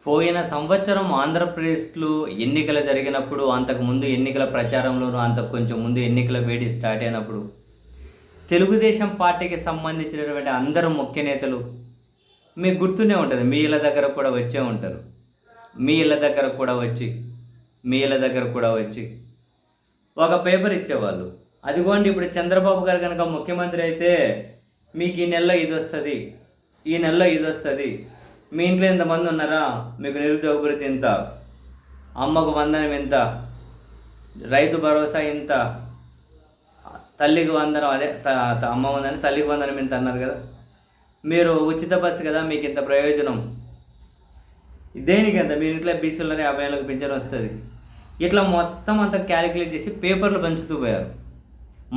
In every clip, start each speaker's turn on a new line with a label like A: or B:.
A: పోయిన సంవత్సరం ఆంధ్రప్రదేశ్లో ఎన్నికలు జరిగినప్పుడు, అంతకుముందు ఎన్నికల ప్రచారంలోనూ, అంతకు కొంచెం ముందు ఎన్నికల వేడి స్టార్ట్ అయినప్పుడు తెలుగుదేశం పార్టీకి సంబంధించినటువంటి అందరూ ముఖ్య నేతలు మీకు గుర్తునే ఉంటుంది. మీ ఇళ్ళ దగ్గర కూడా వచ్చే ఉంటారు. మీ ఇళ్ళ దగ్గర కూడా వచ్చి ఒక పేపర్ ఇచ్చేవాళ్ళు. అదిగోండి, ఇప్పుడు చంద్రబాబు గారు కనుక ముఖ్యమంత్రి అయితే మీకు ఈ నెలలో ఇది వస్తుంది, ఈ నెలలో ఇది వస్తుంది, మీ ఇంట్లో ఎంతమంది ఉన్నారా, మీకు నిరుద్యోగ భృతి ఇంత, అమ్మకు వందనం ఇంత, రైతు భరోసా ఇంత, తల్లికి వందనం, అదే అమ్మ వందనం తల్లికి వందనం ఇంత అన్నారు కదా, మీరు ఉచిత బస్సు కదా మీకు ఇంత ప్రయోజనం, దేనికి ఎంత, మీ ఇంట్లో బీసీలోనే 50 ఏళ్ళకి పింఛన్ వస్తుంది. ఇట్లా మొత్తం అంతా క్యాలిక్యులేట్ చేసి పేపర్లు పంచుతూ పోయారు.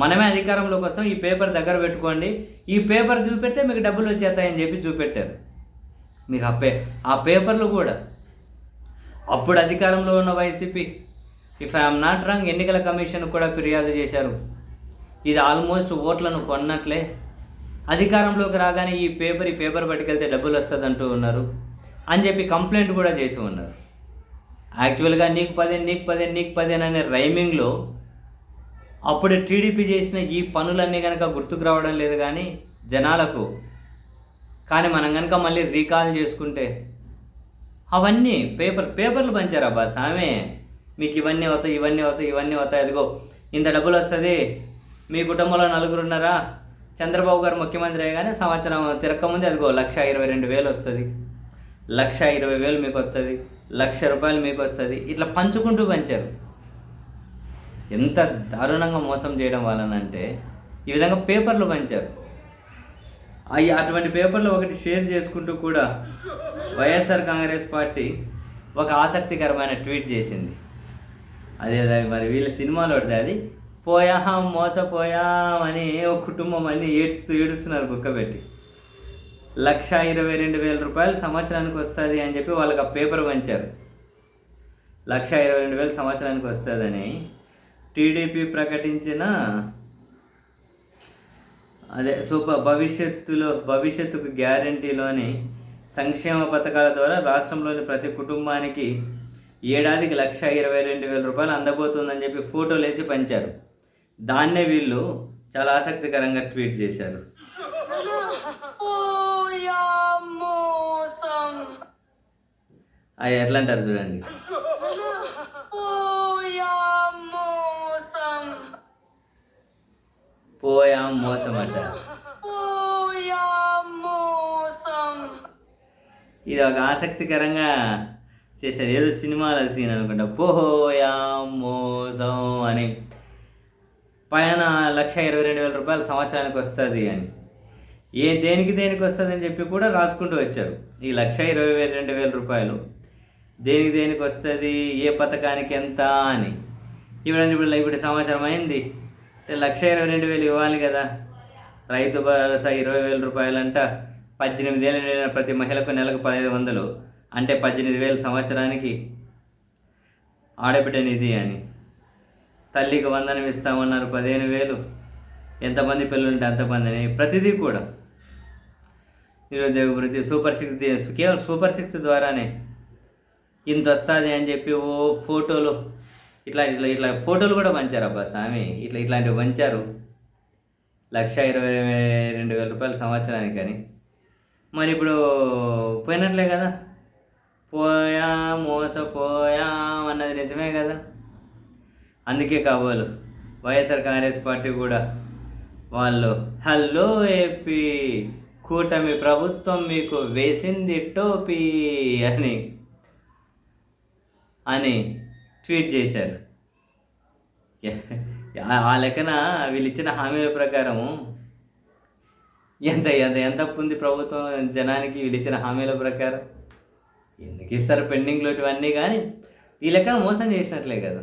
A: మనమే అధికారంలోకి వస్తాం, ఈ పేపర్ దగ్గర పెట్టుకోండి, ఈ పేపర్ చూపెడితే మీకు డబ్బులు వచ్చేస్తాయని చెప్పి చూపెట్టారు. మీకు ఆ పేపర్లు కూడా అప్పుడు అధికారంలో ఉన్న YCP, if I'm not wrong, ఎన్నికల కమిషన్ కూడా ఫిర్యాదు చేశారు. ఇది ఆల్మోస్ట్ ఓట్లను కొన్నట్లే, అధికారంలోకి రాగానే ఈ పేపర్ పట్టుకెళ్తే డబ్బులు వస్తుంది అంటూ ఉన్నారు అని చెప్పి కంప్లైంట్ కూడా చేసి ఉన్నారు. యాక్చువల్గా నీకు 15 అనే రైమింగ్లో అప్పుడు టీడీపీ చేసిన ఈ పనులన్నీ కనుక గుర్తుకు రావడం లేదు కానీ జనాలకు. కానీ మనం కనుక మళ్ళీ రీకాల్ చేసుకుంటే అవన్నీ పేపర్లు పంచారు. అబ్బా సామే, మీకు ఇవన్నీ అవుతాయి, అదిగో ఇంత డబ్బులు వస్తుంది, మీ కుటుంబంలో 4 ఉన్నారా, చంద్రబాబు గారు ముఖ్యమంత్రి అయ్యగానే సంవత్సరం తిరక్కముందే అదిగో 1,22,000 వస్తుంది, 1,20,000 మీకు వస్తుంది, 1,00,000 రూపాయలు మీకు వస్తుంది. ఇట్లా పంచారు. ఎంత దారుణంగా మోసం చేయడం వలనంటే ఈ విధంగా పేపర్లు పంచారు. అటువంటి పేపర్లు ఒకటి షేర్ చేసుకుంటూ కూడా వైఎస్ఆర్ కాంగ్రెస్ పార్టీ ఒక ఆసక్తికరమైన ట్వీట్ చేసింది. అదే మరి వీళ్ళ సినిమాలో అది మోసపోయామని ఒక కుటుంబం అన్నీ ఏడుస్తున్నారు కుక్క పెట్టి. 1,22,000 రూపాయలు సంవత్సరానికి వస్తుంది అని చెప్పి వాళ్ళకి ఆ పేపర్ పంచారు. 1,22,000 సంవత్సరానికి వస్తుందని టీడీపీ ప్రకటించిన భవిష్యత్తుకు గ్యారంటీలోని సంక్షేమ పథకాల ద్వారా రాష్ట్రంలోని ప్రతి కుటుంబానికి ఏడాదికి 1,22,000 రూపాయలు అందబోతుందని చెప్పి ఫోటోలు వేసి పంచారు. దాన్నే వీళ్ళు చాలా ఆసక్తికరంగా ట్వీట్ చేశారు. అవి ఎట్లా అంటారు చూడండి. పోయా మోసం అంటారు. ఇది ఒక ఆసక్తికరంగా చేశారు. ఏదో సినిమాలో సీన్ అనుకుంటా, పోయా మోసం అని. పైన 1,22,000 రూపాయలు సంవత్సరానికి వస్తుంది అని, దేనికి వస్తుంది అని చెప్పి కూడా రాసుకుంటూ వచ్చారు. ఈ 1,22,000 రూపాయలు దేనికి వస్తుంది, ఏ పథకానికి ఎంత అని. ఇప్పుడు సంవత్సరం అయింది, 1,22,000 ఇవ్వాలి కదా. రైతు భరోసా 20,000 రూపాయలంట, 18 ఏళ్ళు నిండిన ప్రతి మహిళకు నెలకు 1,500, అంటే 18,000 సంవత్సరానికి. ఆడబిడ్డ నిధి అని, తల్లికి వందనం ఇస్తామన్నారు 15,000, ఎంతమంది పిల్లలు ఉంటే అంతమందిని. ప్రతిదీ కూడా నిరుద్యోగ భృతి, సూపర్ 6, కేవలం సూపర్ 6 ద్వారానే ఇంత వస్తుంది అని చెప్పి ఫోటోలు ఇట్లా ఫోటోలు కూడా పంచారు. అబ్బా స్వామి, ఇట్లాంటివి పంచారు. 1,22,000 రూపాయలు సంవత్సరానికి అని. మరి ఇప్పుడు పోయినట్లే కదా, మోసపోయాం అన్నది నిజమే కదా. అందుకే కాబోలు వైఎస్ఆర్ కాంగ్రెస్ పార్టీ కూడా వాళ్ళు హలో ఏపీ కూటమి ప్రభుత్వం మీకు వేసింది టోపీ అని ట్వీట్ చేశారు. ఆ లెక్కన వీళ్ళు ఇచ్చిన హామీల ప్రకారము ఎంత ఉంది ప్రభుత్వం జనానికి. వీళ్ళు ఇచ్చిన హామీల ప్రకారం ఎందుకు ఇస్తారు పెండింగ్లో ఇవన్నీ, కానీ ఈ లెక్కన మోసం చేసినట్లే కదా.